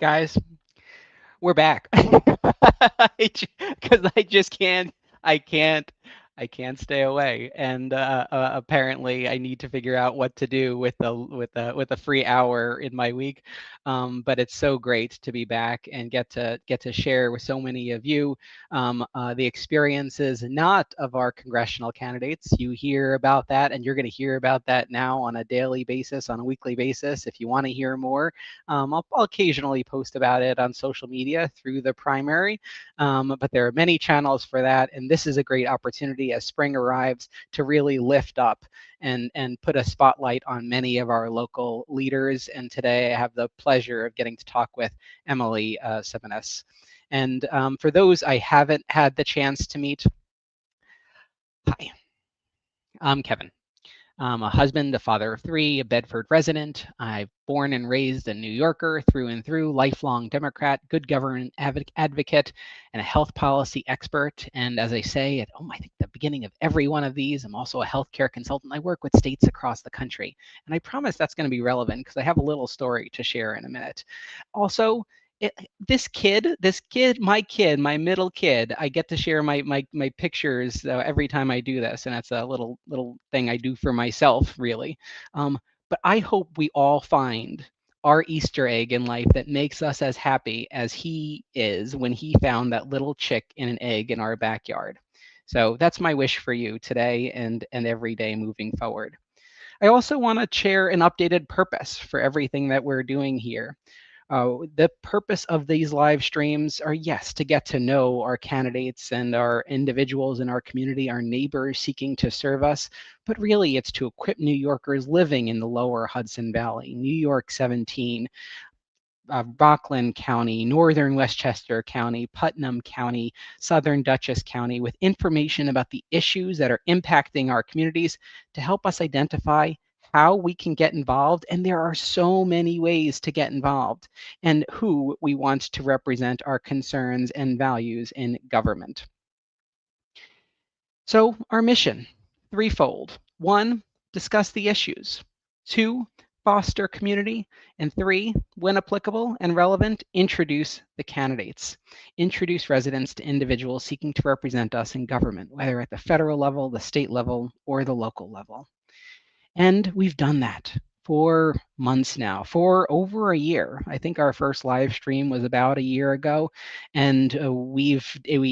Guys, we're back. Because I just can't, I can't, I can't stay away. And apparently, I need to figure out what to do with the free hour in my week. But it's so great to be back and get to share with so many of you the experiences not of our congressional candidates. You hear about that, and you're going to hear about that now on a daily basis, on a weekly basis. If you want to hear more, I'll occasionally post about it on social media through the primary, but there are many channels for that, and this is a great opportunity as spring arrives to really lift up and put a spotlight on many of our local leaders. And today I have the pleasure of getting to talk with Emily Simoness. And for those I haven't had the chance to meet, hi, I'm Kevin. I'm a husband, a father of three, a Bedford resident. I'm born and raised a New Yorker through and through, lifelong Democrat, good government advocate, and a health policy expert. And as I say at, I think the beginning of every one of these, I'm also a healthcare consultant. I work with states across the country. And I promise that's going to be relevant because I have a little story to share in a minute. Also, my middle kid, I get to share my pictures every time I do this, and that's a little thing I do for myself, really. But I hope we all find our Easter egg in life that makes us as happy as he is when he found that little chick in an egg in our backyard. So that's my wish for you today and every day moving forward. I also want to share an updated purpose for everything that we're doing here. The purpose of these live streams are, yes, to get to know our candidates and our individuals in our community, our neighbors seeking to serve us, but really it's to equip New Yorkers living in the Lower Hudson Valley, New York 17, Rockland County, Northern Westchester County, Putnam County, Southern Dutchess County, with information about the issues that are impacting our communities to help us identify how we can get involved. And there are so many ways to get involved, and who we want to represent our concerns and values in government. So our mission, threefold. One, discuss the issues. Two, foster community. And three, when applicable and relevant, introduce the candidates. Introduce residents to individuals seeking to represent us in government, whether at the federal level, the state level, or the local level. And we've done that for months now, for over a year. I think our first live stream was about a year ago, and we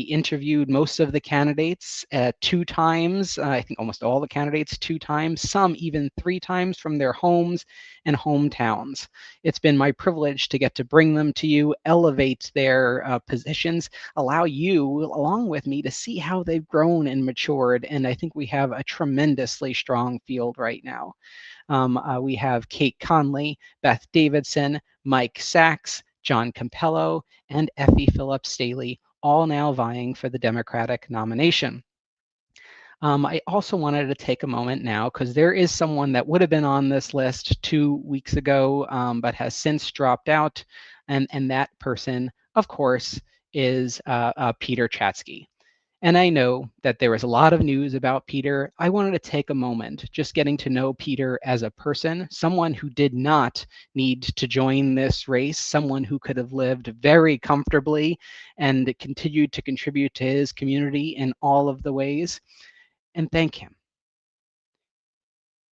interviewed most of the candidates 2 times. I think almost all the candidates 2 times, some even 3 times from their homes and hometowns. It's been my privilege to get to bring them to you, elevate their positions, allow you, along with me, to see how they've grown and matured. And I think we have a tremendously strong field right now. We have Kate Conley, Beth Davidson, Mike Sachs, John Campello, and Effie Phillips Staley, all now vying for the Democratic nomination. I also wanted to take a moment now because there is someone that would have been on this list 2 weeks ago, but has since dropped out. And that person, of course, is Peter Chatsky. And I know that there was a lot of news about Peter. I wanted to take a moment just getting to know Peter as a person, someone who did not need to join this race, someone who could have lived very comfortably and continued to contribute to his community in all of the ways, and thank him.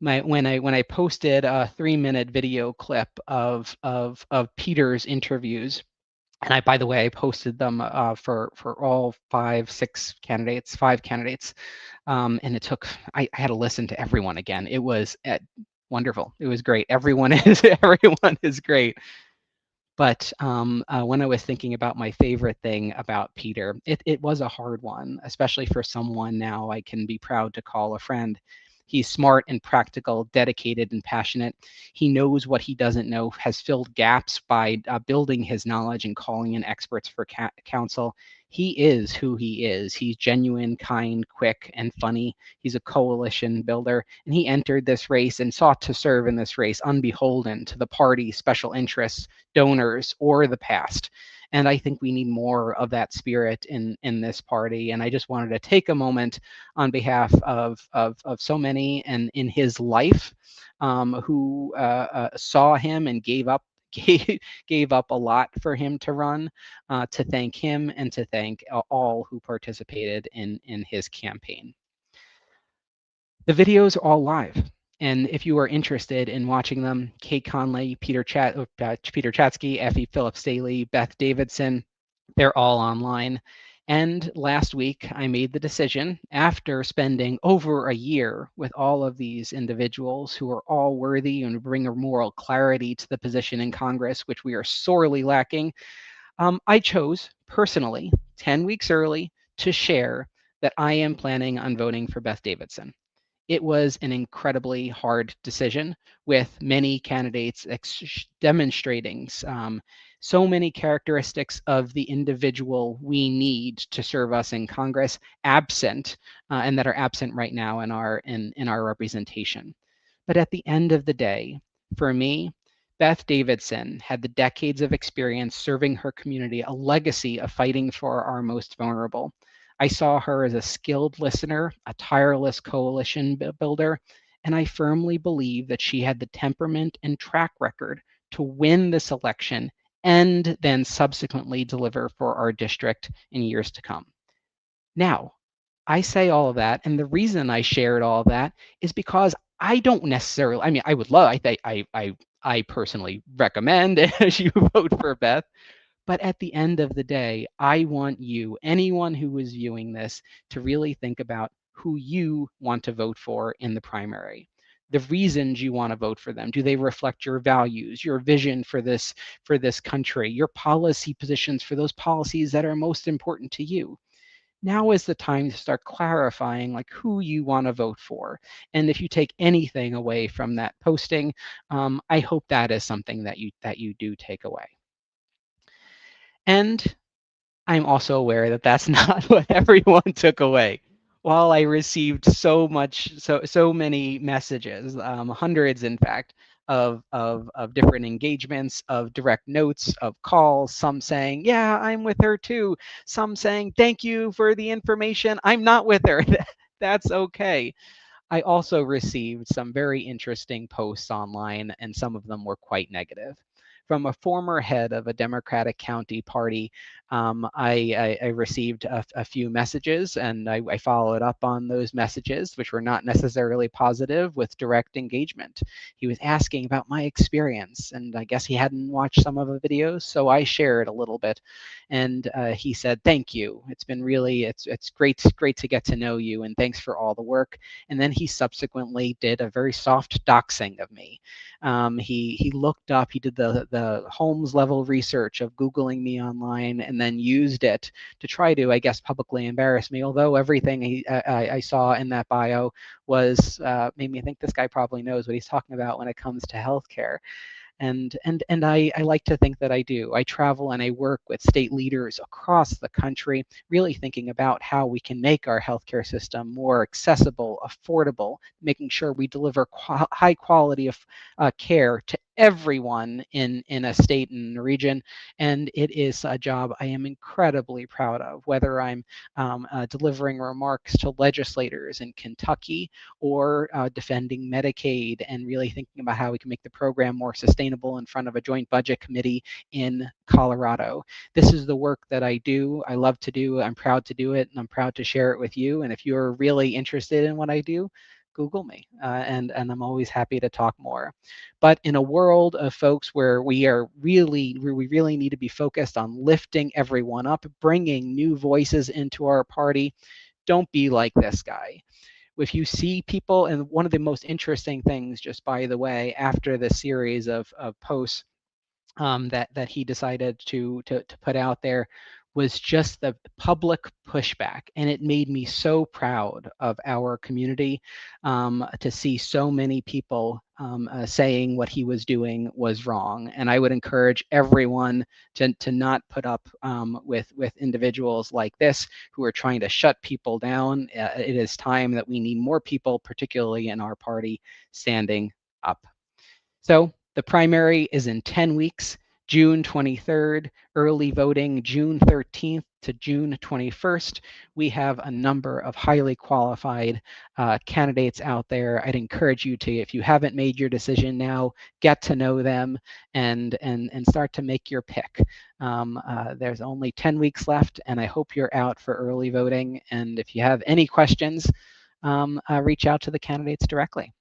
When I posted a 3-minute video clip of Peter's interviews, and by the way, I posted them for all 5 candidates, and it took, I had to listen to everyone again. It was wonderful. It was great. Everyone is great. But when I was thinking about my favorite thing about Peter, it was a hard one, especially for someone now I can be proud to call a friend. He's smart and practical, dedicated and passionate. He knows what he doesn't know, has filled gaps by building his knowledge and calling in experts for counsel. He is who he is. He's genuine, kind, quick, and funny. He's a coalition builder, and he entered this race and sought to serve in this race unbeholden to the party, special interests, donors, or the past. And I think we need more of that spirit in this party. And I just wanted to take a moment on behalf of so many and in his life who saw him and gave up gave up a lot for him to run, to thank him and to thank all who participated in his campaign. The videos are all live. And if you are interested in watching them, Kate Conley, Peter Chatsky, Effie Phillips Daly, Beth Davidson, they're all online. And last week, I made the decision, after spending over a year with all of these individuals who are all worthy and bring a moral clarity to the position in Congress, which we are sorely lacking, I chose personally, 10 weeks early, to share that I am planning on voting for Beth Davidson. It was an incredibly hard decision, with many candidates demonstrating so many characteristics of the individual we need to serve us in Congress absent, and that are absent right now in our representation. But at the end of the day, for me, Beth Davidson had the decades of experience serving her community, a legacy of fighting for our most vulnerable. I saw her as a skilled listener, a tireless coalition builder, and I firmly believe that she had the temperament and track record to win this election and then subsequently deliver for our district in years to come. Now, I say all of that, and the reason I shared all of that is because I don't necessarily, I mean, I would love, I personally recommend you vote for Beth, but at the end of the day, I want you, anyone who is viewing this, to really think about who you want to vote for in the primary. The reasons you want to vote for them. Do they reflect your values, your vision for this country, your policy positions for those policies that are most important to you? Now is the time to start clarifying like who you want to vote for. And if you take anything away from that posting, I hope that is something that you do take away. And I'm also aware that that's not what everyone took away. While I received so many messages, hundreds in fact, of different engagements, of direct notes, of calls, some saying, yeah, I'm with her too. Some saying, thank you for the information. I'm not with her. That's okay. I also received some very interesting posts online, and some of them were quite negative. From a former head of a Democratic county party, I received a few messages, and I followed up on those messages, which were not necessarily positive, with direct engagement. He was asking about my experience, and I guess he hadn't watched some of the videos, so I shared a little bit. And he said, "Thank you. It's been really it's great to get to know you, and thanks for all the work." And then he subsequently did a very soft doxing of me. He looked up, he did the Holmes level research of Googling me online, and then used it to try to, I guess, publicly embarrass me. Although everything I saw in that bio was made me think this guy probably knows what he's talking about when it comes to healthcare. And I like to think that I do. I travel and I work with state leaders across the country, really thinking about how we can make our healthcare system more accessible, affordable, making sure we deliver high quality of care to everyone in a state and a region. And it is a job I am incredibly proud of, whether I'm delivering remarks to legislators in Kentucky, or defending Medicaid and really thinking about how we can make the program more sustainable in front of a joint budget committee in Colorado. This is the work that I do. I love to do. I'm proud to do it, and I'm proud to share it with you. And if you're really interested in what I do, Google me, and I'm always happy to talk more. But in a world of folks where we really need to be focused on lifting everyone up, bringing new voices into our party, don't be like this guy. If you see people, and one of the most interesting things, just by the way, after the series of posts that he decided to put out there, was just the public pushback. And it made me so proud of our community to see so many people saying what he was doing was wrong. And I would encourage everyone to not put up with individuals like this who are trying to shut people down. It is time that we need more people, particularly in our party, standing up. So the primary is in 10 weeks. June 23rd, early voting June 13th to June 21st. We have a number of highly qualified candidates out there. I'd encourage you to, if you haven't made your decision now, get to know them and start to make your pick. There's only 10 weeks left, and I hope you're out for early voting. And if you have any questions, reach out to the candidates directly.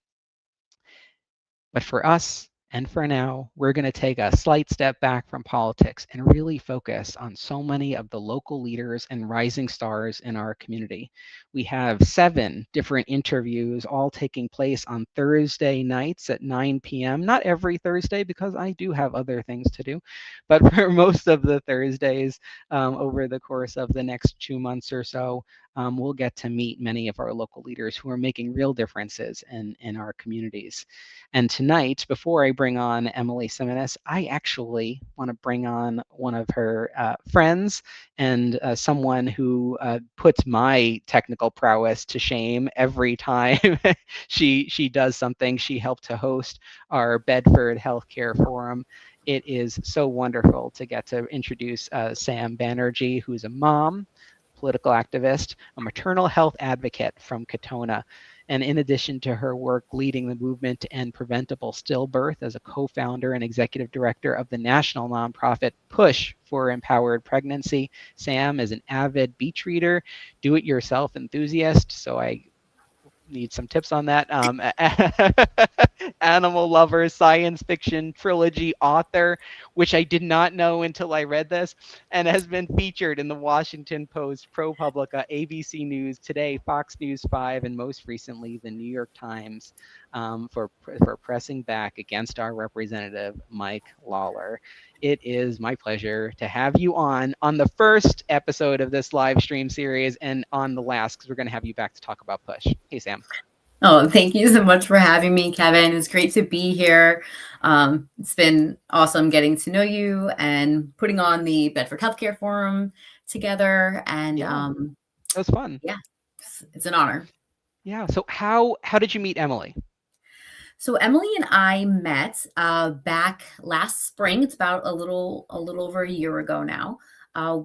But for us, and for now, we're going to take a slight step back from politics and really focus on so many of the local leaders and rising stars in our community. We have 7 different interviews all taking place on Thursday nights at 9 p.m. Not every Thursday, because I do have other things to do, but for most of the Thursdays over the course of the next 2 months or so, we'll get to meet many of our local leaders who are making real differences in our communities. And tonight, before I bring on Emily Simoness, I actually want to bring on one of her friends and someone who puts my technical prowess to shame every time she does something. She helped to host our Bedford Healthcare Forum. It is so wonderful to get to introduce Sam Banerjee, who's a mom, political activist, a maternal health advocate from Katona. And in addition to her work leading the movement to end preventable stillbirth as a co-founder and executive director of the national nonprofit Push for Empowered Pregnancy, Sam is an avid beach reader, do-it-yourself enthusiast. So I need some tips on that. Animal lover, science fiction trilogy author, which I did not know until I read this, and has been featured in the Washington Post, ProPublica, ABC News, Today, Fox News 5, and most recently the New York Times for pressing back against our representative, Mike Lawler. It is my pleasure to have you on the first episode of this live stream series and on the last, because we're going to have you back to talk about Push. Hey, Sam. Oh, thank you so much for having me, Kevin. It's great to be here. It's been awesome getting to know you and putting on the Bedford Healthcare Forum together. And yeah, it was fun. Yeah, it's an honor. Yeah. So how did you meet Emily? So Emily and I met back last spring. It's about a little over a year ago now,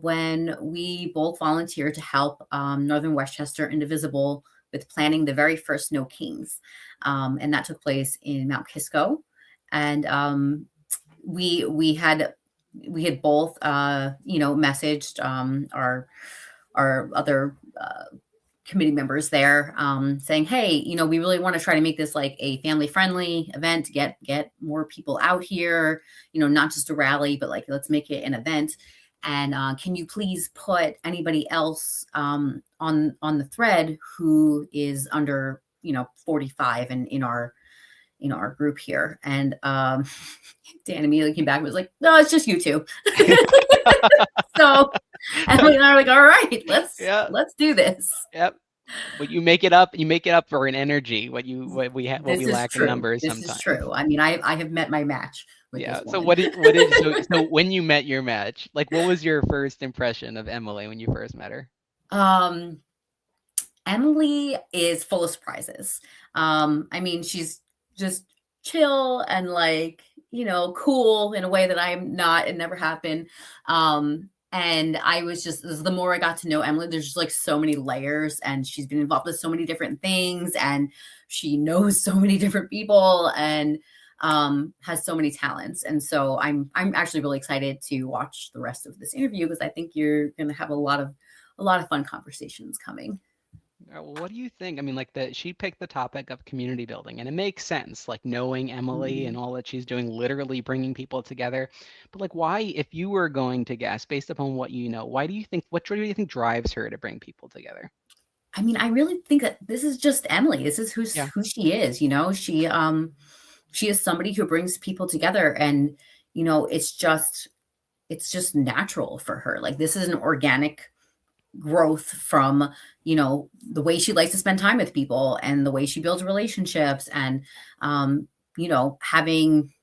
when we both volunteered to help Northern Westchester Indivisible with planning the very first No Kings, and that took place in Mount Kisco. And we had both messaged our other committee members there, saying, hey, we really want to try to make this like a family friendly event to get more people out here, not just a rally, but like, let's make it an event. And can you please put anybody else on the thread who is under 45 and in our group here? And Dan immediately came back and was like, no, it's just you two. So Emily and I are like, all right, let's do this. Yep. But you make it up for an energy, what we lack in numbers sometimes. This is true. I mean, I have met my match. Yeah. So so when you met your match, like, what was your first impression of Emily when you first met her? Emily is full of surprises. I mean, she's just chill and like, cool in a way that I'm not and never have been. And I was just, the more I got to know Emily, there's just like so many layers, and she's been involved with so many different things, and she knows so many different people, and has so many talents. And so I'm actually really excited to watch the rest of this interview, because I think you're going to have a lot of fun conversations coming. What do you think? I mean, like, she picked the topic of community building, and it makes sense, like knowing Emily and all that she's doing, literally bringing people together. But like, why, if you were going to guess based upon what you know, what do you think drives her to bring people together? I mean, I really think that this is just Emily. This is who she is. She is somebody who brings people together, and it's just natural for her. Like, this is an organic growth from the way she likes to spend time with people and the way she builds relationships. And having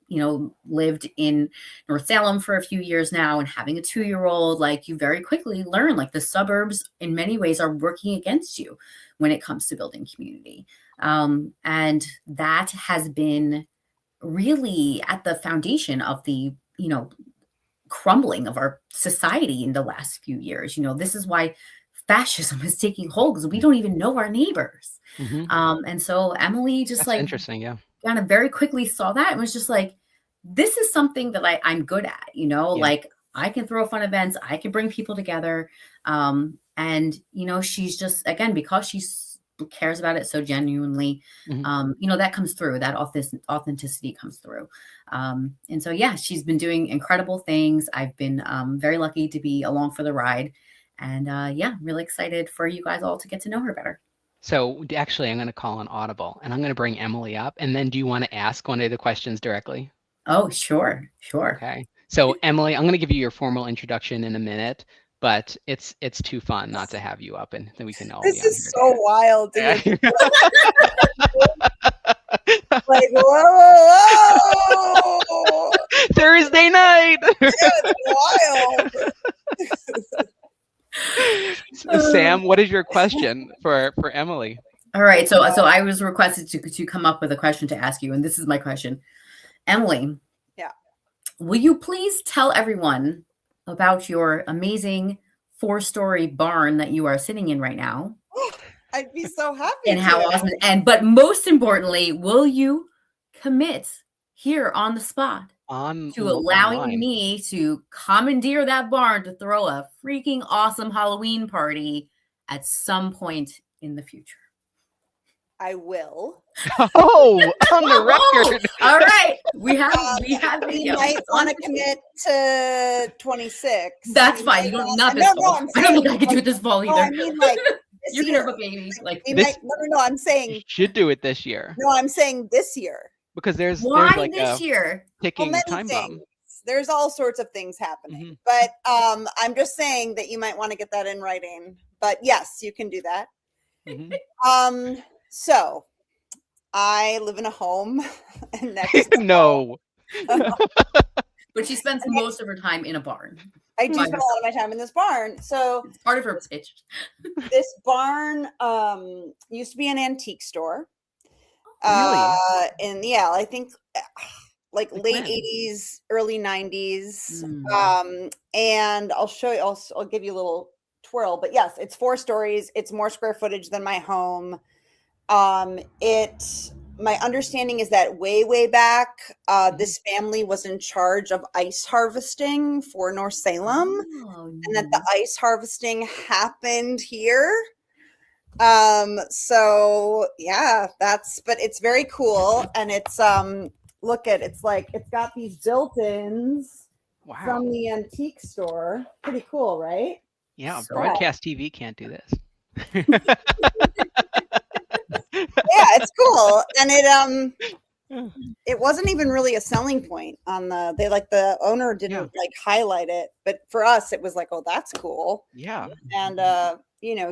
lived in North Salem for a few years now and having a 2-year-old, like, you very quickly learn, like, the suburbs in many ways are working against you when it comes to building community. And that has been really at the foundation of the crumbling of our society in the last few years. This is why fascism is taking hold, because we don't even know our neighbors. And so Emily just That's interesting. Yeah. kind of very quickly saw that and was just like, this is something that I'm good at, like I can throw fun events, I can bring people together. And, she's just, again, because she cares about it so genuinely, that comes through, that authenticity comes through. And so, yeah, she's been doing incredible things. I've been very lucky to be along for the ride. And yeah, really excited for you guys all to get to know her better. So actually, I'm going to call an audible, and I'm going to bring Emily up. And then do you want to ask one of the questions directly? Oh, sure. Okay. So Emily, I'm going to give you your formal introduction in a minute, but it's too fun not to have you up, and then we can all. This is so wild, dude. Like, whoa! Thursday night. Yeah, it's wild. Sam, what is your question for Emily? All right. So I was requested to come up with a question to ask you, and this is my question. Emily. Yeah. Will you please tell everyone about your amazing 4-story barn that you are sitting in right now? I'd be so happy. And how awesome. But most importantly, will you commit here on the spot to allowing me to commandeer that barn to throw a freaking awesome Halloween party at some point in the future? I will. Oh, on the record. All right. We have you might want to commit to 26. That's fine. You don't not this fall. I don't think I could do it this fall either. No, I mean, like, you're gonna have a baby. Like no, I'm saying you should do it this year. No, I'm saying this year. Because there's like this year? Ticking time bomb. There's all sorts of things happening. But I'm just saying that you might want to get that in writing. But yes, you can do that. So I live in a home and next no. But she spends most of her time in a barn. I do spend a lot of my time in this barn. So it's part of her pitch. This barn used to be an antique store. Really? And yeah, I think like late 80s, early 90s. And I'll show you, I'll give you a little twirl, but yes, it's 4 stories. It's more square footage than my home. My understanding is that way back, this family was in charge of ice harvesting for North Salem, and that the ice harvesting happened here. So yeah, but it's very cool. And it's, it's got these built-ins from the antique store. Pretty cool, right? Yeah. Broadcast TV can't do this. Yeah, it's cool. And it wasn't even really a selling point on the owner didn't highlight it, but for us it was like, oh, that's cool. Yeah. And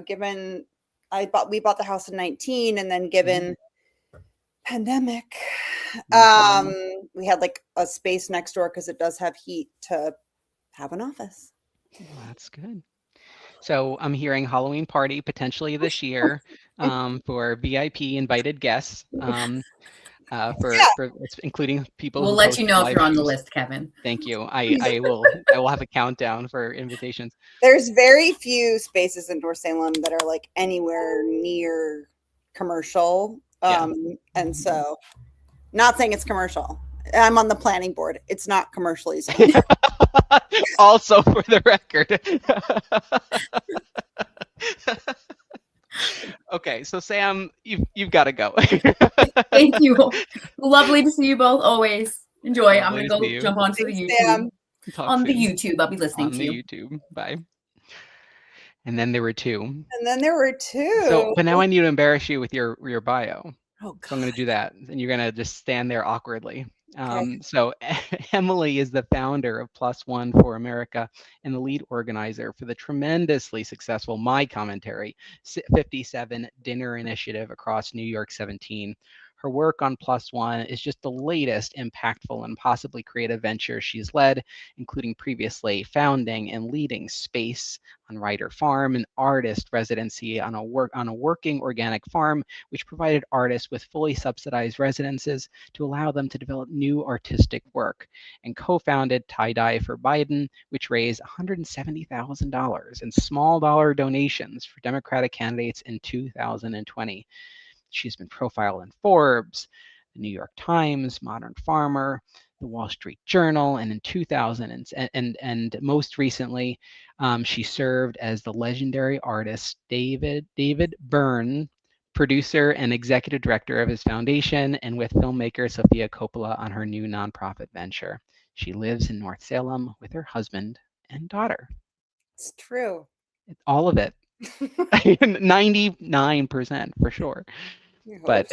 given we bought the house in 19, and then given pandemic, we had like a space next door because it does have heat to have an office. Well, that's good. So I'm hearing Halloween party potentially this year for VIP invited guests, for including people. We'll let you know if you're on the list, Kevin. Thank you. I will have a countdown for invitations. There's very few spaces in North Salem that are like anywhere near commercial. And so, not saying it's commercial. I'm on the planning board. It's not commercially zoned. Also, for the record. Okay, so Sam, you've got to go. Thank you. Lovely to see you both. Always enjoy. I'm gonna go jump onto the YouTube. The YouTube, I'll be listening to you. On the YouTube. Bye. And then there were 2. So, but now I need to embarrass you with your bio. Oh, God. So I'm going to do that, and you're going to just stand there awkwardly. Okay. So Emily is the founder of Plus One for America and the lead organizer for the tremendously successful My Commentary 57 dinner initiative across New York 17. Her work on Plus One is just the latest impactful and possibly creative venture she's led, including previously founding and leading Space on Ryder Farm, an artist residency on a working organic farm, which provided artists with fully subsidized residences to allow them to develop new artistic work, and co-founded Tie Dye for Biden, which raised $170,000 in small dollar donations for Democratic candidates in 2020. She's been profiled in Forbes, the New York Times, Modern Farmer, the Wall Street Journal, and in 2000 and most recently, she served as the legendary artist David Byrne, producer and executive director of his foundation, and with filmmaker Sofia Coppola on her new nonprofit venture. She lives in North Salem with her husband and daughter. It's true. All of it. 99% for sure. But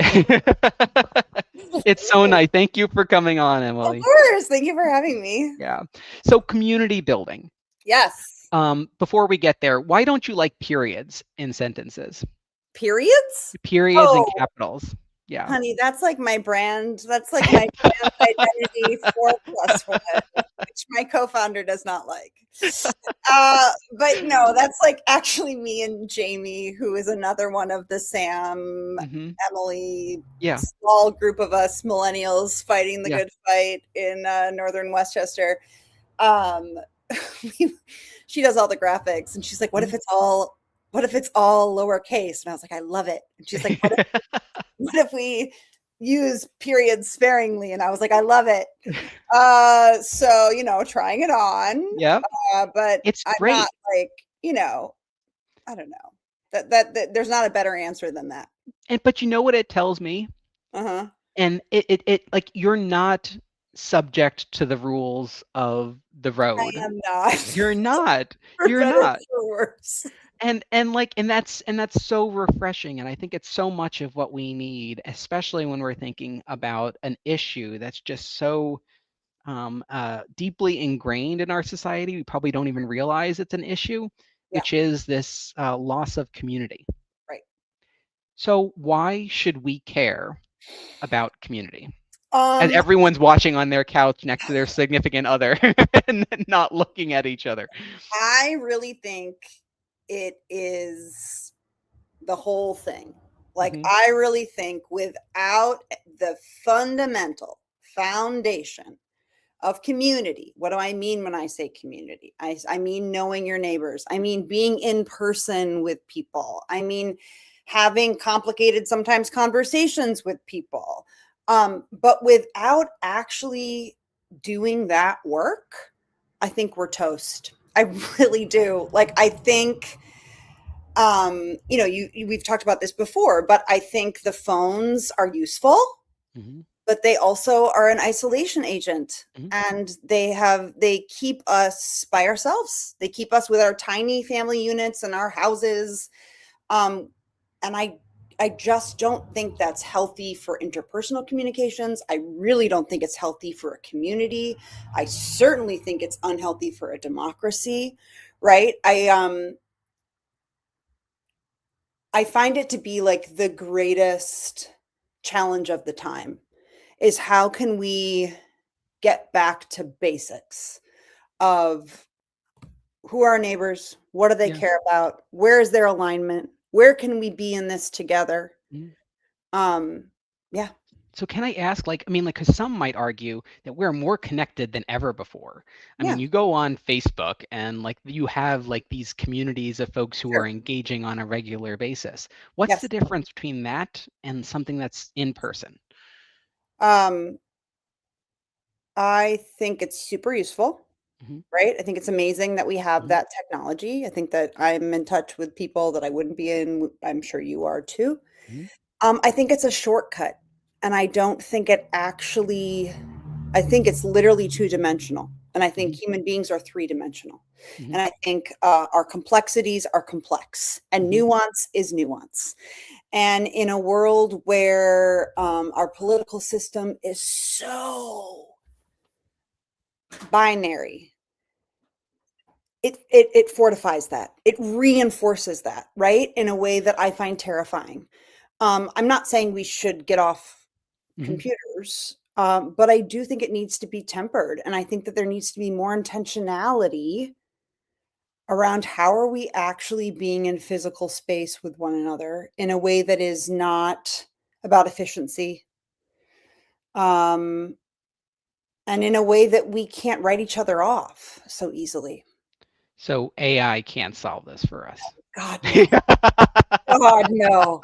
it's so nice. Thank you for coming on, Emily. Of course. Thank you for having me. Yeah. So community building. Yes. Before we get there, why don't you like periods in sentences? Periods? Periods and capitals. Yeah. Honey, that's like my brand. That's like my brand identity 4+1, which my co-founder does not like. But no, that's like actually me and Jamie, who is another one of the Sam, Emily, small group of us millennials fighting the good fight in northern Westchester. She does all the graphics, and she's like, what if it's all lowercase? And I was like, I love it. And she's like, what if we use periods sparingly? And I was like, I love it. So, trying it on. Yeah. But it's I'm great. Not like, I don't know. That there's not a better answer than that. But you know what it tells me? Uh-huh. And it like you're not subject to the rules of the road. I am not. You're not. You're not. For worse. And that's so refreshing, and I think it's so much of what we need, especially when we're thinking about an issue that's just so deeply ingrained in our society. We probably don't even realize it's an issue, which is this loss of community. Right. So why should we care about community? As everyone's watching on their couch next to their significant other and not looking at each other. I really think it is the whole thing. Like, I really think without the fundamental foundation of community, what do I mean when I say community? I mean knowing your neighbors. I mean being in person with people. I mean having complicated, sometimes conversations with people. But without actually doing that work, I think we're toast. I really do. Like, I think, we've talked about this before, but I think the phones are useful, but they also are an isolation agent, and they keep us by ourselves. They keep us with our tiny family units and our houses. And I just don't think that's healthy for interpersonal communications. I really don't think it's healthy for a community. I certainly think it's unhealthy for a democracy, right? I find it to be like the greatest challenge of the time is how can we get back to basics of who are our neighbors? What do they care about? Where is their alignment? Where can we be in this together? So can I ask, because some might argue that we're more connected than ever before. I mean, you go on Facebook and you have these communities of folks who are engaging on a regular basis. What's the difference between that and something that's in person? I think it's super useful. Right. I think it's amazing that we have that technology. I think that I'm in touch with people that I wouldn't be in. I'm sure you are too. I think it's a shortcut, and I don't think it actually, I think it's literally two-dimensional. And I think human beings are three-dimensional. And I think our complexities are complex, and nuance is nuance. And in a world where our political system is so binary, it fortifies that. It reinforces that, right? In a way that I find terrifying. I'm not saying we should get off computers. But I do think it needs to be tempered. And I think that there needs to be more intentionality around how are we actually being in physical space with one another in a way that is not about efficiency. And in a way that we can't write each other off so easily. So AI can't solve this for us. God, no. God, no.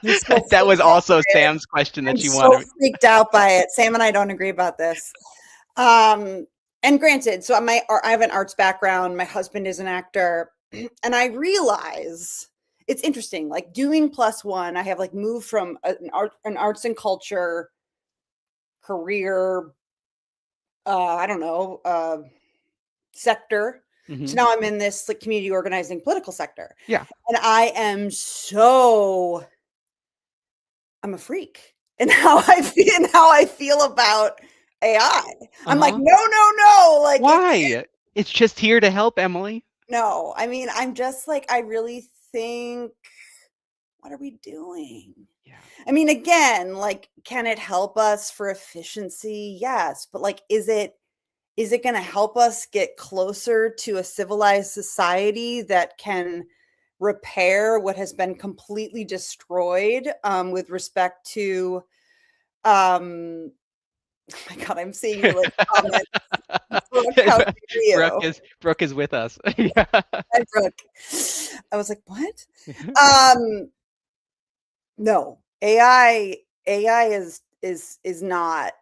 So that was also Sam's question that she wanted. I'm so freaked out by it. Sam and I don't agree about this. And granted, so I have an arts background. My husband is an actor. And I realize it's interesting, like doing Plus One, I have like moved from an arts and culture career, I don't know, sector. So now I'm in this like community organizing political sector. Yeah. And I'm a freak in how I feel about AI. I'm like, no. Like, why? It's just here to help, Emily. No, I mean, I'm just like, I really think, what are we doing? Yeah. I mean, again, like, can it help us for efficiency? Yes. But like, is it going to help us get closer to a civilized society that can repair what has been completely destroyed with respect to oh my God, I'm seeing you like comments. Brooke, how dare you? Brooke is with us. Hi, Brooke. I was like, what? No, AI is not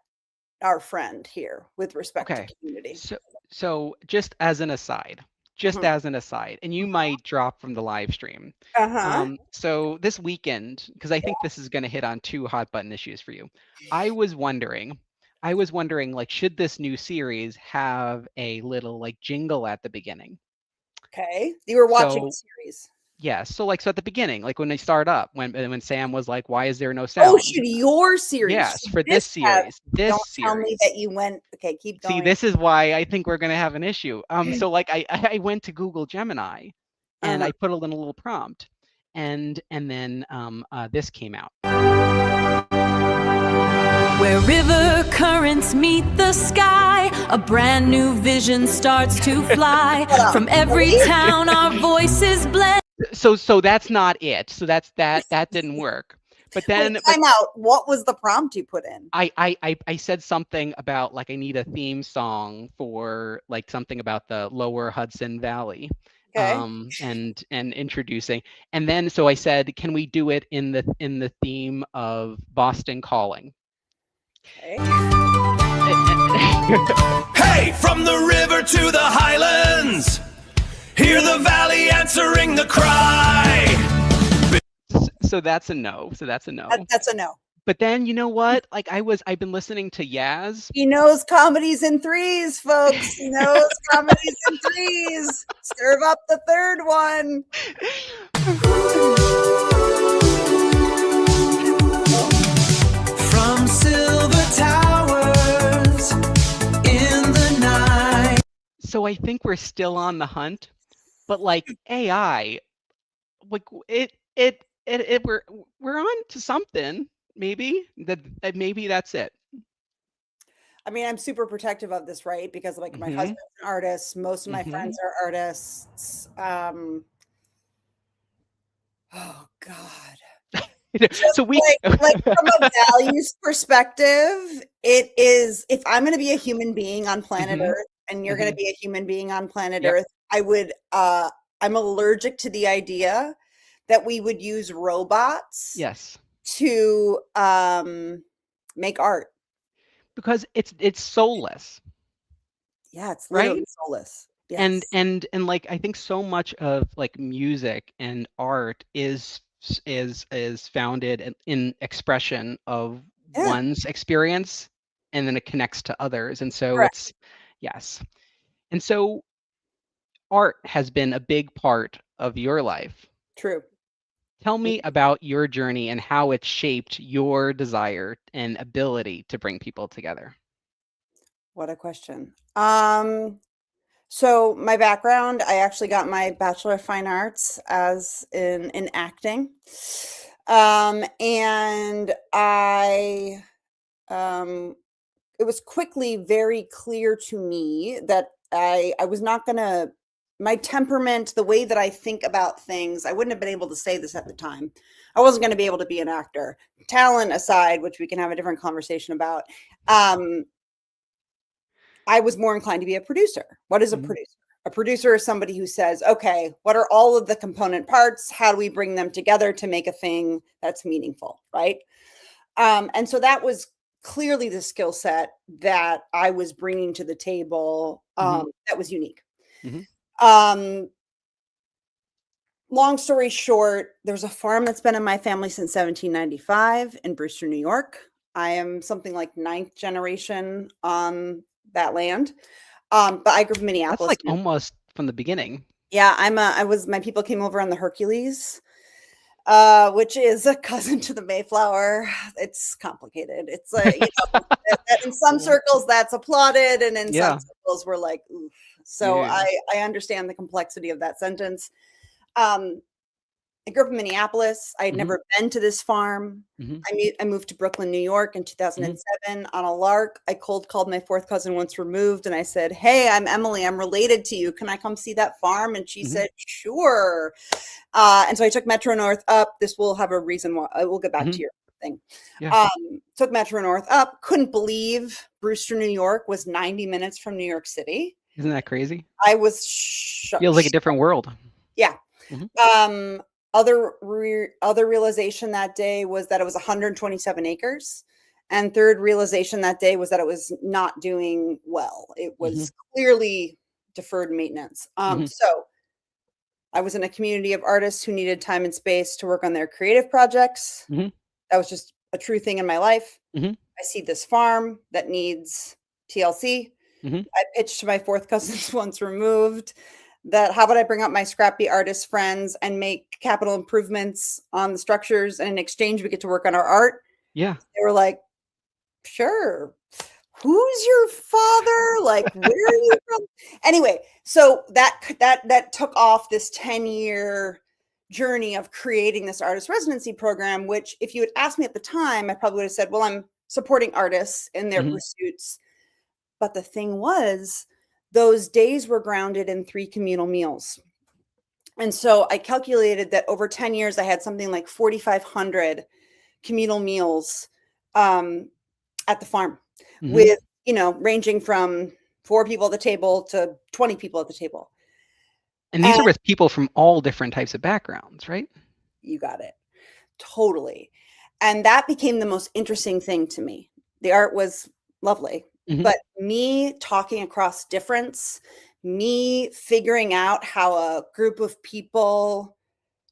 our friend here with respect to community. So just as an aside, and you might drop from the live stream. So this weekend, because I think this is going to hit on two hot button issues for you. I was wondering, like, should this new series have a little like jingle at the beginning? Okay, you were watching a series. Yeah, so at the beginning, like when they start up, when Sam was like, "Why is there no sound?" Oh, should your series? Yes, for this series. Don't tell me that you went. Okay, keep going. See, this is why I think we're gonna have an issue. So like I went to Google Gemini, and I put a little prompt, and then this came out. Where river currents meet the sky, a brand new vision starts to fly. From every town, our voices blend. So that's not it. So that didn't work. But then time out. What was the prompt you put in? I said something about like I need a theme song for like something about the Lower Hudson Valley. Okay. And introducing, and then so I said, can we do it in the theme of Boston Calling? Okay. Hey, from the river to the highlands, hear the valley answering the cry. So that's a no. That's a no. That's a no. But then you know what? Like I've been listening to Yaz. He knows comedies in threes, folks. He knows comedies in threes. Serve up the third one. From silver towers in the night. So I think we're still on the hunt, but like AI, like we're on to something. Maybe maybe that's it. I mean, I'm super protective of this, right? Because like my husband's an artist, most of my friends are artists. Oh God. So we like from a values perspective, it is, if I'm going to be a human being on planet Earth and you're going to be a human being on planet Earth, I'm allergic to the idea that we would use robots to make art, because it's soulless. Yeah, it's literally soulless. Yes. And like I think so much of like music and art is founded in expression of one's experience, and then it connects to others, and so it's and so art has been a big part of your life. True. Tell me about your journey and how it shaped your desire and ability to bring people together. What a question. So my background, I actually got my Bachelor of Fine Arts as in acting. And I it was quickly very clear to me that I was not going to, my temperament, the way that I think about things, I wouldn't have been able to say this at the time. I wasn't going to be able to be an actor. Talent aside, which we can have a different conversation about, I was more inclined to be a producer. What is a producer? A producer is somebody who says, okay, what are all of the component parts? How do we bring them together to make a thing that's meaningful, right? And so that was clearly the skill set that I was bringing to the table that was unique. Long story short, there's a farm that's been in my family since 1795 in Brewster, New York. I am something like 9th generation on that land. But I grew up in Minneapolis. That's like almost from the beginning. Yeah, my people came over on the Hercules, which is a cousin to the Mayflower. It's complicated. It's like, in some circles that's applauded, and in some circles we're like, oof. So I understand the complexity of that sentence. I grew up in Minneapolis. I had never been to this farm. I moved to Brooklyn, New York in 2007 on a lark. I cold called my 4th cousin once removed, and I said, hey, I'm Emily. I'm related to you. Can I come see that farm? And she said, sure. And so I took Metro North up. This will have a reason why. I will get back to your thing. Took Metro North up. Couldn't believe Brewster, New York was 90 minutes from New York City. Isn't that crazy? I was shocked. Feels like a different world. Yeah. Other realization that day was that it was 127 acres. And third realization that day was that it was not doing well. It was clearly deferred maintenance. So I was in a community of artists who needed time and space to work on their creative projects. That was just a true thing in my life. I see this farm that needs TLC. I pitched to my 4th cousins once removed that how about I bring up my scrappy artist friends and make capital improvements on the structures, and in exchange we get to work on our art. Yeah. They were like, sure. Who's your father? Like, where are you from? Anyway, so that took off this 10-year journey of creating this artist residency program, which if you had asked me at the time, I probably would have said, well, I'm supporting artists in their pursuits. But the thing was, those days were grounded in 3 communal meals. And so I calculated that over 10 years, I had something like 4,500 communal meals at the farm with, ranging from 4 people at the table to 20 people at the table. And these are with people from all different types of backgrounds, right? You got it. Totally. And that became the most interesting thing to me. The art was lovely. But me talking across difference, me figuring out how a group of people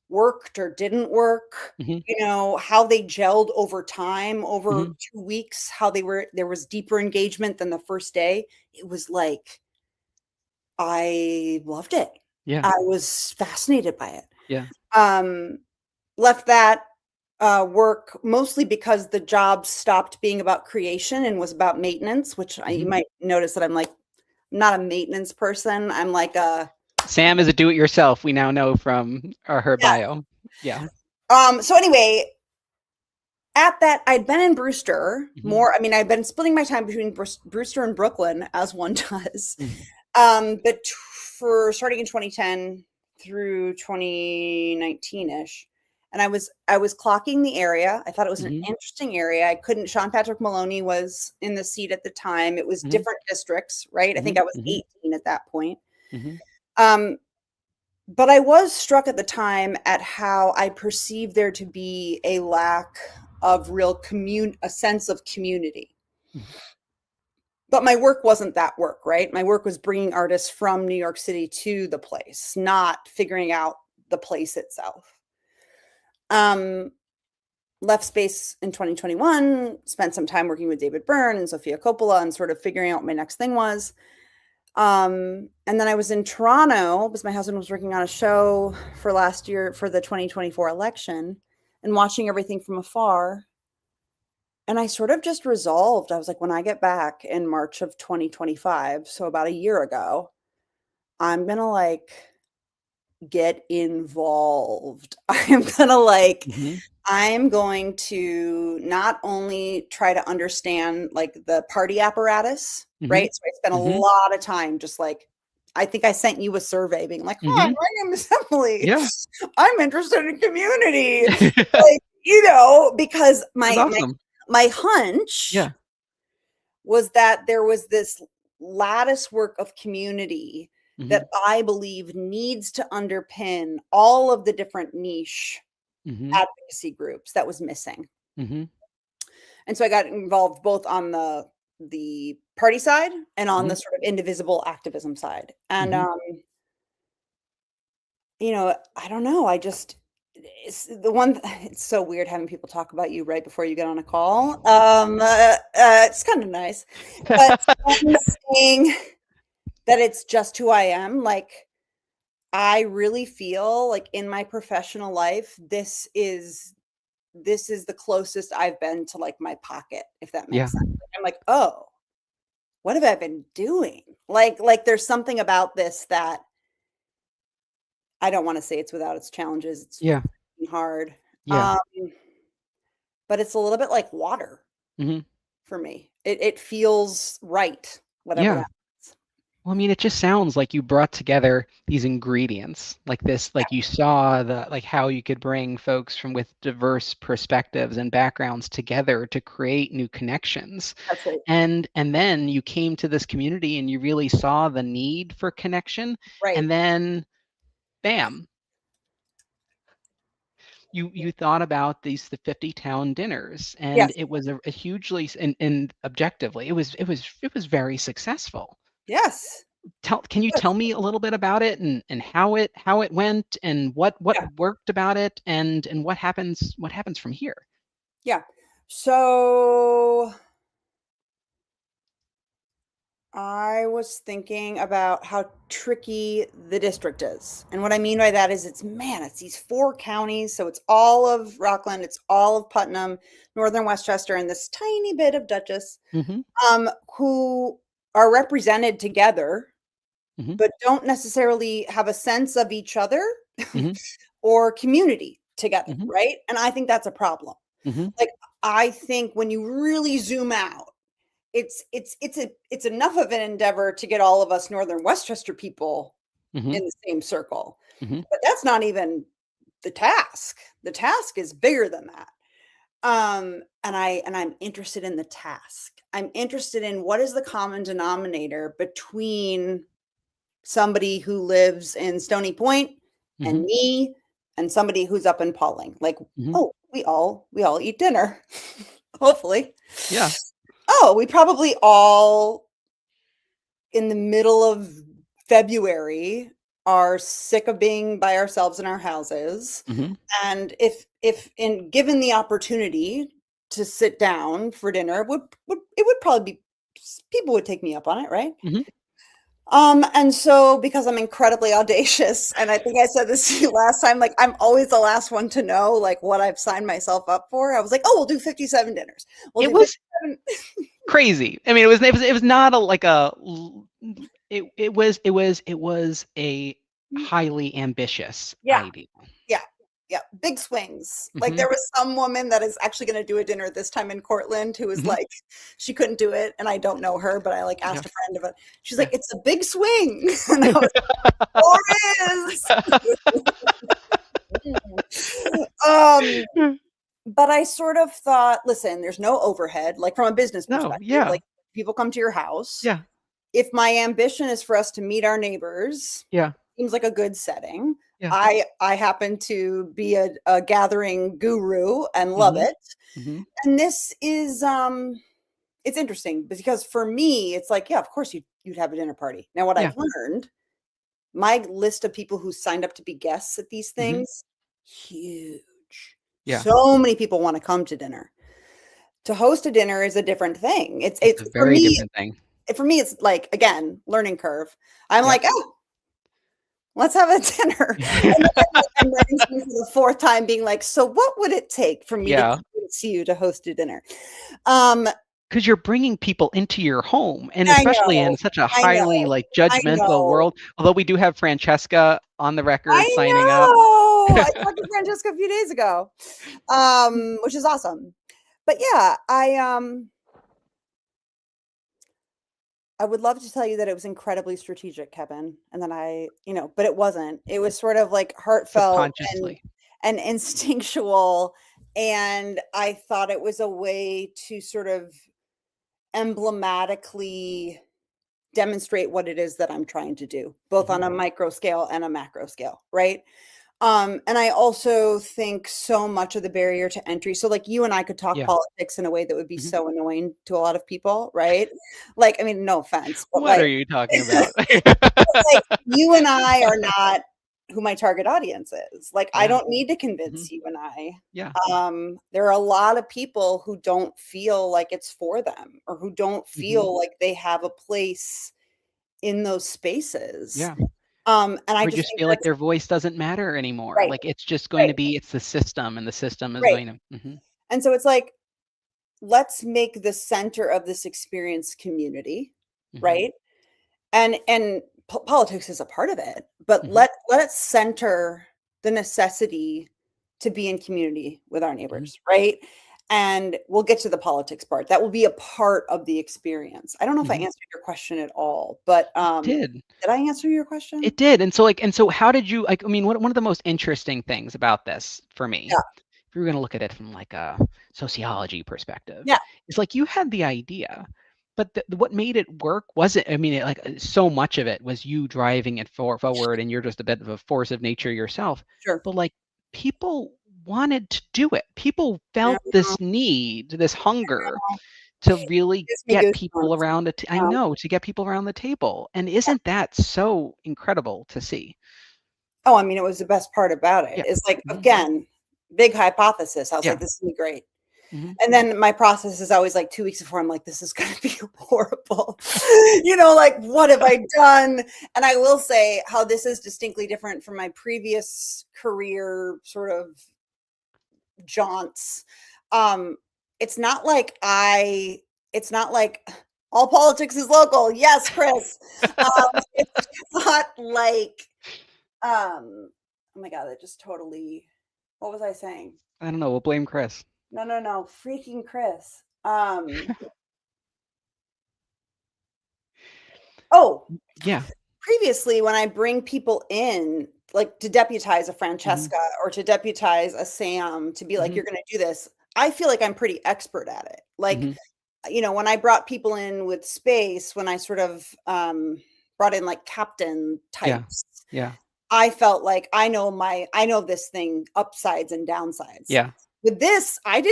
worked or didn't work, how they gelled over time, over 2 weeks, how there was deeper engagement than the first day. It was like, I loved it. Yeah. I was fascinated by it. Yeah. Left that work mostly because the job stopped being about creation and was about maintenance, which you might notice that I'm not a maintenance person. I'm like Sam is a do-it-yourself. We now know from her bio. Yeah. So anyway, at that, I'd been in Brewster more. I mean, I'd been splitting my time between Brewster and Brooklyn, as one does. But for starting in 2010 through 2019-ish. And I was clocking the area. I thought it was an interesting area. Sean Patrick Maloney was in the seat at the time. It was different districts, right? I think I was 18 at that point. But I was struck at the time at how I perceived there to be a lack of a sense of community. But my work wasn't that work, right? My work was bringing artists from New York City to the place, not figuring out the place itself. Left space in 2021, spent some time working with David Byrne and Sofia Coppola and sort of figuring out what my next thing was. And then I was in Toronto because my husband was working on a show for last year for the 2024 election and watching everything from afar. And I sort of just resolved, I was like, when I get back in March of 2025, so about a year ago, I'm going to get involved. I'm gonna like, Mhm. I'm going to not only try to understand like the party apparatus, Mhm. right? So I spent a Mhm. lot of time just like, I think I sent you a survey being like, hi, Mhm. my name is Emily. Yeah. I'm interested in community. Like, you know, because That's awesome. my hunch Yeah. was that there was this lattice work of community Mhm. that I believe needs to underpin all of the different niche Mhm. advocacy groups that was missing. Mhm. And so I got involved both on the party side and on the Mhm. sort of indivisible activism side. And Mhm. you know, I don't know, I just it's the one it's so weird having people talk about you right before you get on a call. It's kind of nice. But I'm saying that it's just who I am. Like, I really feel like in my professional life, this is the closest I've been to like my pocket, if that Yeah. makes sense. I'm like, oh, what have I been doing? Like there's something about this that I don't want to say it's without its challenges. It's Yeah. hard. Yeah. But it's a little bit like water Mhm. for me. It feels right, whatever Yeah. that is. Well, I mean, it just sounds like you brought together these ingredients, like this, like you saw the like how you could bring folks from with diverse perspectives and backgrounds together to create new connections. That's right. And then you came to this community and you really saw the need for connection. Right. And then bam, you thought about the 50 town dinners, and Yes. it was a hugely and objectively it was very successful. Yes. Can you Yes. tell me a little bit about it and how it went and what Yeah. worked about it and what happens from here? Yeah. So I was thinking about how tricky the district is. And what I mean by that is it's these 4 counties. So it's all of Rockland, it's all of Putnam, Northern Westchester, and this tiny bit of Dutchess, Mm-hmm. who are represented together, Mm-hmm. but don't necessarily have a sense of each other Mm-hmm. or community together, Mm-hmm. right? And I think that's a problem. Mm-hmm. Like, I think when you really zoom out, it's enough of an endeavor to get all of us Northern Westchester people Mm-hmm. in the same circle. Mm-hmm. But that's not even the task. The task is bigger than that. And I'm interested in the task. I'm interested in what is the common denominator between somebody who lives in Stony Point and Mm-hmm. me and somebody who's up in Pauling. Like, Mm-hmm. oh, we all eat dinner. Hopefully. Yeah. Oh, we probably all in the middle of February are sick of being by ourselves in our houses. Mm-hmm. And if in given the opportunity to sit down for dinner, it would probably be, people would take me up on it, right? Mm-hmm. And so because I'm incredibly audacious, and I think I said this to you last time, like I'm always the last one to know like what I've signed myself up for. I was like, oh, we'll do 57 dinners. It was crazy. I mean, it was not it was a highly ambitious Yeah. idea. Yeah, big swings. Mm-hmm. Like there was some woman that is actually going to do a dinner this time in Cortland who was Mm-hmm. like, she couldn't do it, and I don't know her, but I like asked Yeah. a friend of it. She's like, it's a big swing, and I was like, it is. But I sort of thought, listen, there's no overhead, like from a business No, perspective. yeah. Like people come to your house. Yeah. If my ambition is for us to meet our neighbors, Yeah. seems like a good setting. Yeah. I happen to be a gathering guru and love Mm-hmm. it. Mm-hmm. And this is it's interesting because for me, it's like, yeah, of course you'd have a dinner party. Now, what Yeah. I've learned, my list of people who signed up to be guests at these Mm-hmm. things, huge. Yeah. So many people want to come to dinner. To host a dinner is a different thing. It's a for very me, different thing. for me, it's like, again, learning curve. I'm Yeah. like, oh, let's have a dinner. And then I'm writing for the 4th time being like, so what would it take for me Yeah. to convince you to host a dinner? because you're bringing people into your home, and I especially know. in such a I highly know. like I judgmental know. world. Although we do have Francesca on the record I signing up. know. I talked to Francesca a few days ago, which is awesome. But yeah, I would love to tell you that it was incredibly strategic, Kevin, and then but it wasn't. It was sort of like heartfelt Subconsciously. and instinctual, and I thought it was a way to sort of emblematically demonstrate what it is that I'm trying to do, both on a micro scale and a macro scale, right? And I also think so much of the barrier to entry. So like you and I could talk Yeah. politics in a way that would be so annoying to a lot of people, right? Like, I mean, no offense, but What like, are you talking about? like you and I are not who my target audience is. Like, I Yeah. don't need to convince you and I. Yeah. There are a lot of people who don't feel like it's for them, or who don't feel like they have a place in those spaces. Yeah. And I Or just just think feel like that's their voice doesn't matter anymore. right. Like it's just going to Right. be, it's the system, and the system is Right. going to. And so it's like, let's make the center of this experience community, right? And politics is a part of it, but let it center the necessity to be in community with our neighbors, right? And we'll get to the politics part. That will be a part of the experience. I don't know if I answered your question at all, but Did. did I answer your question? It did. And so how did you, like, I mean, one of the most interesting things about this for me, Yeah. if we were going to look at it from like a sociology perspective, Yeah. it's like you had the idea, but what made it work wasn't, I mean, so much of it was you driving it forward, and you're just a bit of a force of nature yourself. Sure. But like people wanted to do it. People felt I this need, this hunger to really Gives me get people goosebumps. around it. I know, to get people around the table. And isn't that so incredible to see? Oh, I mean, it was the best part about it. Yeah. It's like, again, big hypothesis. I was Yeah. like, this is gonna be great. And then my process is always like 2 weeks before, I'm like, this is going to be horrible. Like, what have I done? And I will say how this is distinctly different from my previous career sort of jaunts. It's not like all politics is local. Yes, Chris. It's not like, oh my God, that just totally, what was I saying? I don't know. We'll blame Chris. No, freaking Chris. Oh, Yeah. previously when I bring people in, like to deputize a Francesca or to deputize a Sam to be like, you're going to do this, I feel like I'm pretty expert at it. Like, when I brought people in with space, when I sort of brought in like captain types, Yeah. I felt like I know this thing upsides and downsides. Yeah. With this, I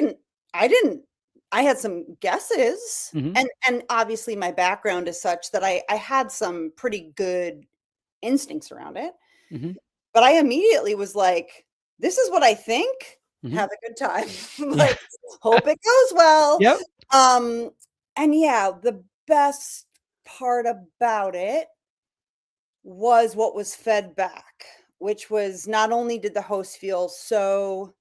had some guesses, and obviously my background is such that I had some pretty good instincts around it. But I immediately was like, this is what I think. Have a good time. Like, hope it goes well. Yep. And yeah, the best part about it was what was fed back, which was not only did the host feel so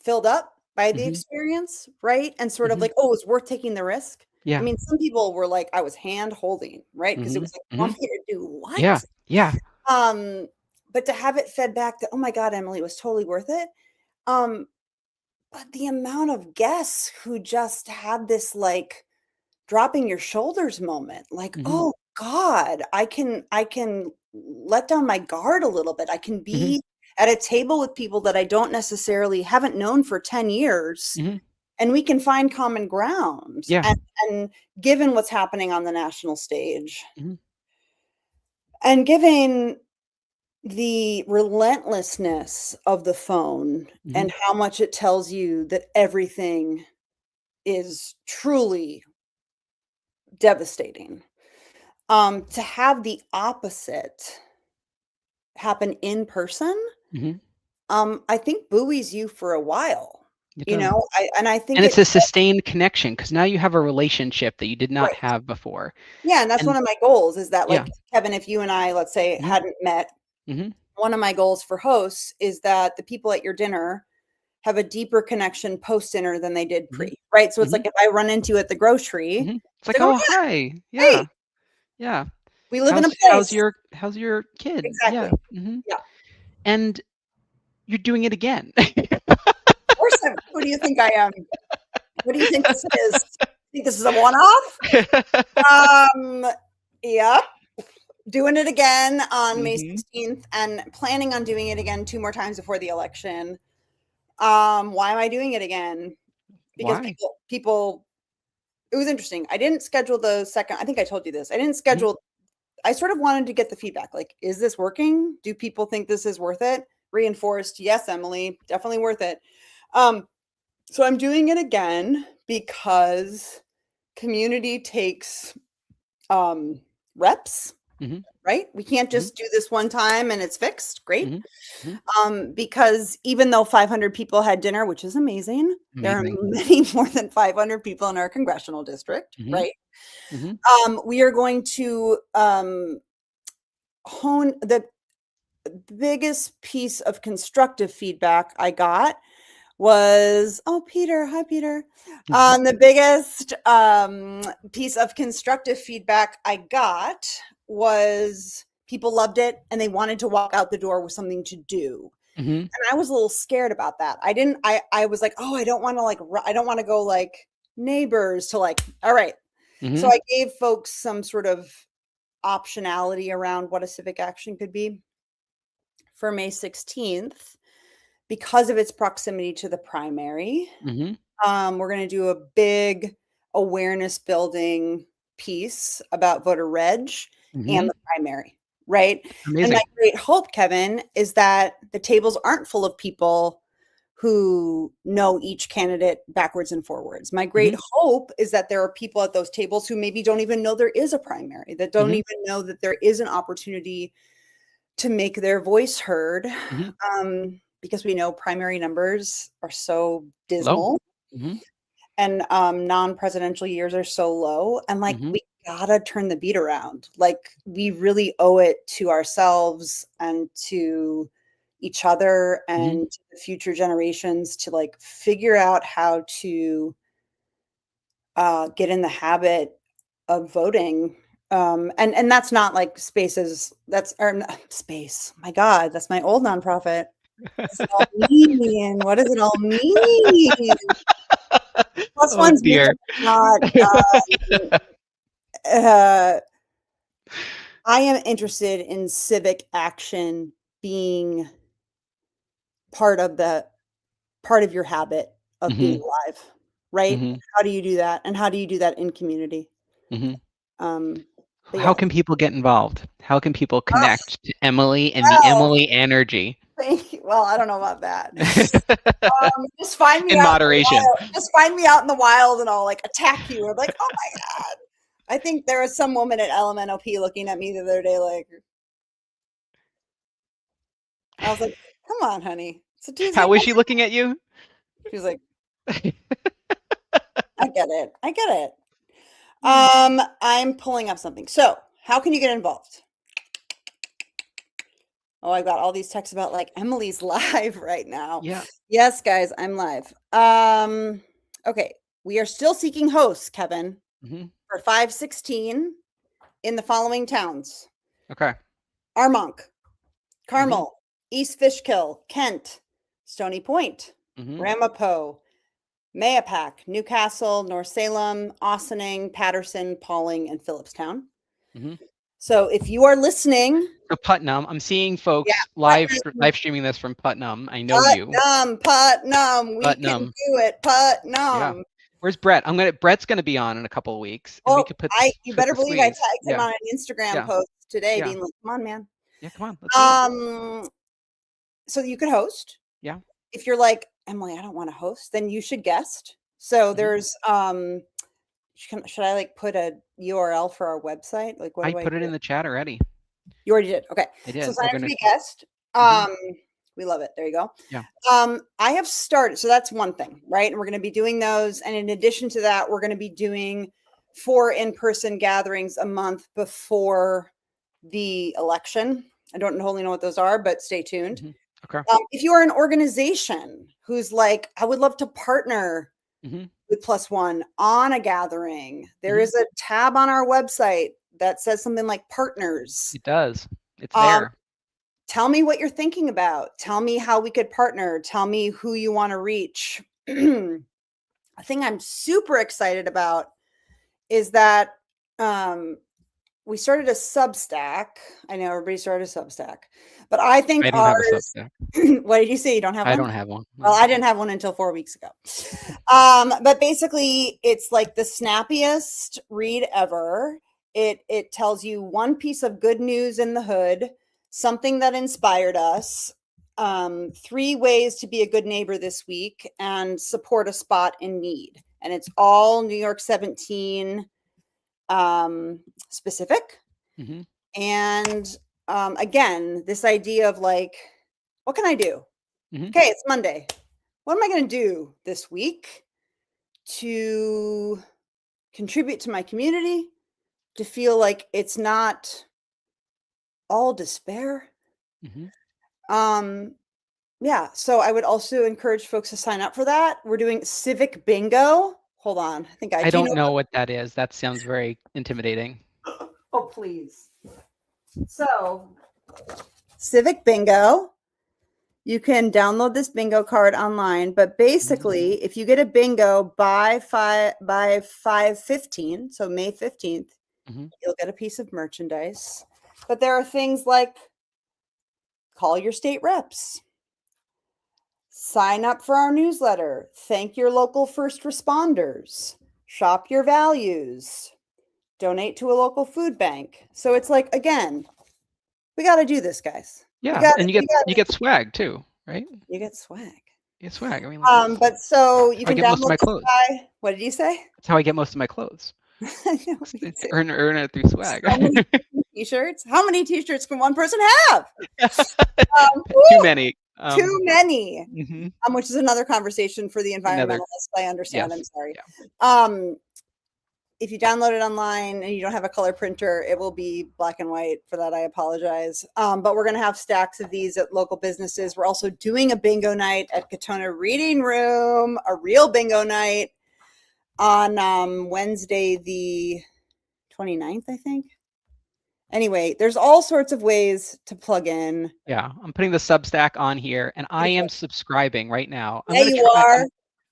filled up by the experience, right? And sort of like, oh, it's worth taking the risk. Yeah. I mean, some people were like, I was hand holding, right? Because it was like, want me to do what? Yeah. Yeah. But to have it fed back that, oh my God, Emily, it was totally worth it. But the amount of guests who just had this like dropping your shoulders moment, like, oh God, I can let down my guard a little bit. I can be at a table with people that I don't necessarily haven't known for 10 years, and we can find common ground. Yeah. And given what's happening on the national stage, and given the relentlessness of the phone and how much it tells you that everything is truly devastating, to have the opposite happen in person, I think buoys you for a while. I think it's a sustained connection, because now you have a relationship that you did not have before. Yeah, and that's one of my goals is that, like, Yeah. Kevin, if you and I, let's say, hadn't met, one of my goals for hosts is that the people at your dinner have a deeper connection post dinner than they did pre, right? So it's like if I run into you at the grocery, it's like, oh, hi. Yeah. Hey. Yeah. We live in a place. How's your kid? Exactly. Yeah. Yeah. And you're doing it again. Of course, who do you think I am? What do you think this is? Think this is a one-off? Yep. Doing it again on May 16th and planning on doing it again 2 more times before the election. Why am I doing it again? Because people, it was interesting. I didn't schedule the second, I think I told you this. I didn't schedule, I sort of wanted to get the feedback. Like, is this working? Do people think this is worth it? Reinforced. Yes, Emily, definitely worth it. So I'm doing it again because community takes reps, right? We can't just do this one time and it's fixed. Great. Because even though 500 people had dinner, which is amazing, there are many more than 500 people in our congressional district, right? We are going to hone the biggest piece of constructive feedback I got was, oh, Peter, hi, Peter. The biggest piece of constructive feedback I got was people loved it and they wanted to walk out the door with something to do. And I was a little scared about that. I was like, oh, I don't want to go like neighbors to like, all right. So I gave folks some sort of optionality around what a civic action could be for May 16th. Because of its proximity to the primary, we're going to do a big awareness building piece about voter reg and the primary, right? Amazing. And my great hope, Kevin, is that the tables aren't full of people who know each candidate backwards and forwards. My great hope is that there are people at those tables who maybe don't even know there is a primary, that don't even know that there is an opportunity to make their voice heard. Because we know primary numbers are so dismal and non-presidential years are so low. And like, we gotta turn the beat around. Like, we really owe it to ourselves and to each other and to the future generations to like figure out how to get in the habit of voting. And that's not like spaces, space. My God, that's my old nonprofit. What does it all mean? What does it all mean? Plus one's not. I am interested in civic action being part of your habit of being alive, right? How do you do that? And how do you do that in community? How can people get involved? How can people connect to Emily and the Emily energy? Thank you. Well, I don't know about that. Just find me in moderation. Just find me out in the wild and I'll like attack you. Or like, oh my God. I think there was some woman at LMNOP looking at me the other day like, I was like, come on, honey. It's a Tuesday. How was she looking at you? She was like, I get it. I'm pulling up something. So how can you get involved? Oh, I got all these texts about like Emily's live right now. Yeah. Yes, guys, I'm live. Okay. We are still seeking hosts, Kevin, for 5/16 in the following towns. Okay. Armonk, Carmel, East Fishkill, Kent, Stony Point, Ramapo, Mayapack, Newcastle, North Salem, Ossining, Patterson, Pauling, and Phillipstown. So if you are listening, Putnam, I'm seeing folks live streaming this from Putnam. I know you. Putnam, we can do it. Putnam. Yeah. Where's Brett? Brett's gonna be on in a couple of weeks. And we could put you better believe I tagged him on an Instagram post today, being like, "Come on, man." Yeah, come on. Let's so you could host. Yeah. If you're like, Emily, I don't want to host, then you should guest. So there's should I like put a URL for our website? Like, what do I put it in the chat already. You already did. Okay. I did. So sign up to be a guest. We love it. There you go. Yeah. I have started. So that's one thing, right? And we're going to be doing those. And in addition to that, we're going to be doing 4 in-person gatherings a month before the election. I don't totally know what those are, but stay tuned. Okay. If you are an organization who's like, I would love to partner with Plus One on a gathering, there is a tab on our website that says something like partners. It does. It's there. Tell me what you're thinking about. Tell me how we could partner. Tell me who you want to reach. A thing I'm super excited about is that we started a Substack. I know everybody started a Substack, but I think I don't ours. have a Substack. What did you say? You don't have one? I don't have one. Well, I didn't have one until 4 weeks ago. But basically, it's like the snappiest read ever. It tells you one piece of good news in the hood, something that inspired us, 3 ways to be a good neighbor this week, and support a spot in need. And it's all New York 17 specific. And again, this idea of like, what can I do? Okay, it's Monday. What am I going to do this week to contribute to my community, to feel like it's not all despair? Yeah, so I would also encourage folks to sign up for that. We're doing civic bingo. Hold on. I don't know what that is. That sounds very intimidating. Oh, please. So, civic bingo. You can download this bingo card online, but basically, if you get a bingo by 5/15, so May 15th, you'll get a piece of merchandise. But there are things like call your state reps, sign up for our newsletter, thank your local first responders, shop your values, donate to a local food bank. So it's like, again, we got to do this, guys. Yeah, and you get swag too, right? You get swag. You get swag. I mean, but so you can get most of download my clothes. What did you say? That's how I get most of my clothes. Earn it through swag. T-shirts? How many T-shirts can one person have? Too many. Too many. Which is another conversation for the environmentalists. I understand. Yes. I'm sorry. If you download it online and you don't have a color printer, it will be black and white. For that, I apologize. But we're going to have stacks of these at local businesses. We're also doing a bingo night at Katona Reading Room, a real bingo night on Wednesday, the 29th, I think. Anyway, there's all sorts of ways to plug in. Yeah, I'm putting the Substack on here, and I am subscribing right now. You are.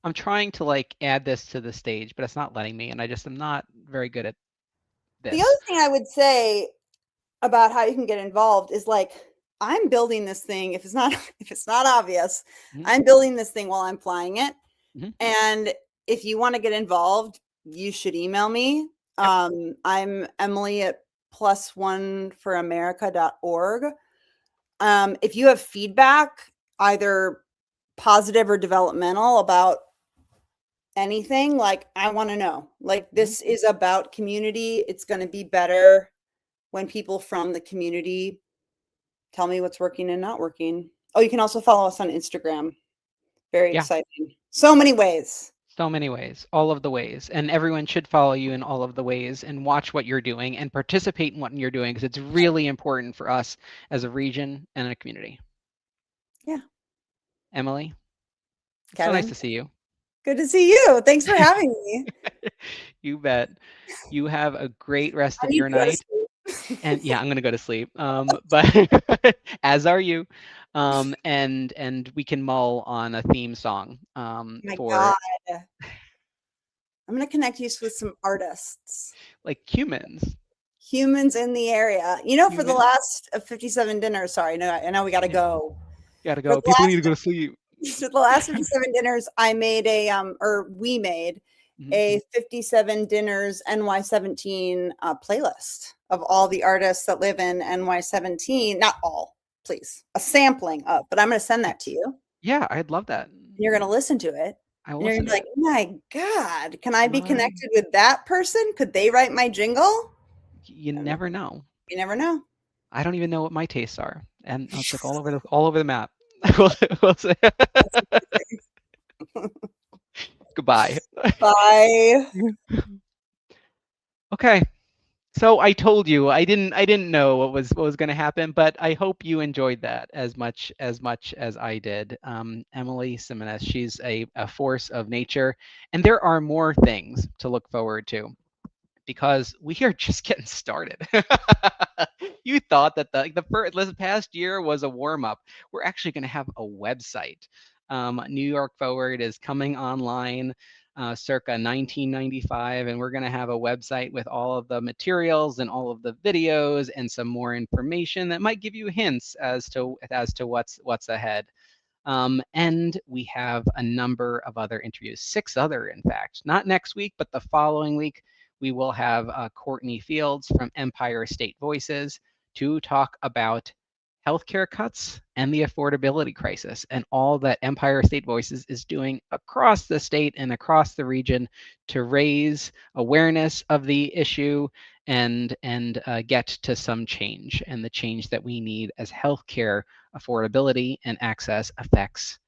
I'm trying to like add this to the stage, but it's not letting me, and I just am not very good at this. The other thing I would say about how you can get involved is like, I'm building this thing. If it's not obvious, I'm building this thing while I'm flying it. And if you want to get involved, you should email me. I'm Emily at plusoneforamerica.org. If you have feedback, either positive or developmental, about anything, like, I want to know. Like, this is about community. It's going to be better when people from the community tell me what's working and not working. Oh, you can also follow us on Instagram. Very exciting. So many ways. So many ways, all of the ways. And everyone should follow you in all of the ways and watch what you're doing and participate in what you're doing, because it's really important for us as a region and a community. Yeah. Emily, Kevin, so nice to see you. Good to see you. Thanks for having me. You bet. You have a great rest of your night. And yeah, I'm going to go to sleep. But as are you. And we can mull on a theme song. God. I'm going to connect you with some artists. Like humans in the area. For the last 57 dinners, sorry, no, I know we got to go. Gotta go. People need to go to sleep. So the last 57 dinners, I made we made a 57 dinners NY17 playlist of all the artists that live in NY17. Not all, please. A sampling of, but I'm going to send that to you. Yeah, I'd love that. You're going to listen to it. I will. You're going to be like, my God, can I be connected with that person? Could they write my jingle? You never know. You never know. I don't even know what my tastes are, and it's like all over the map. We'll say. Goodbye. Bye. Okay. So I told you I didn't know what was going to happen, but I hope you enjoyed that as much as I did. Emily Simoness, she's a force of nature, and there are more things to look forward to because we are just getting started. You thought that the past year was a warm up. We're actually going to have a website. New York Forward is coming online circa 1995, and we're going to have a website with all of the materials and all of the videos and some more information that might give you hints as to what's ahead. And we have a number of other interviews, 6 other, in fact, not next week, but the following week. We will have Courtney Fields from Empire State Voices to talk about healthcare cuts and the affordability crisis and all that Empire State Voices is doing across the state and across the region to raise awareness of the issue and get to some change, and the change that we need as healthcare affordability and access affects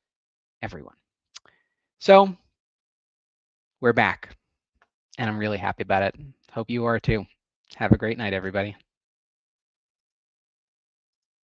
everyone. So we're back, and I'm really happy about it. Hope you are too. Have a great night, everybody.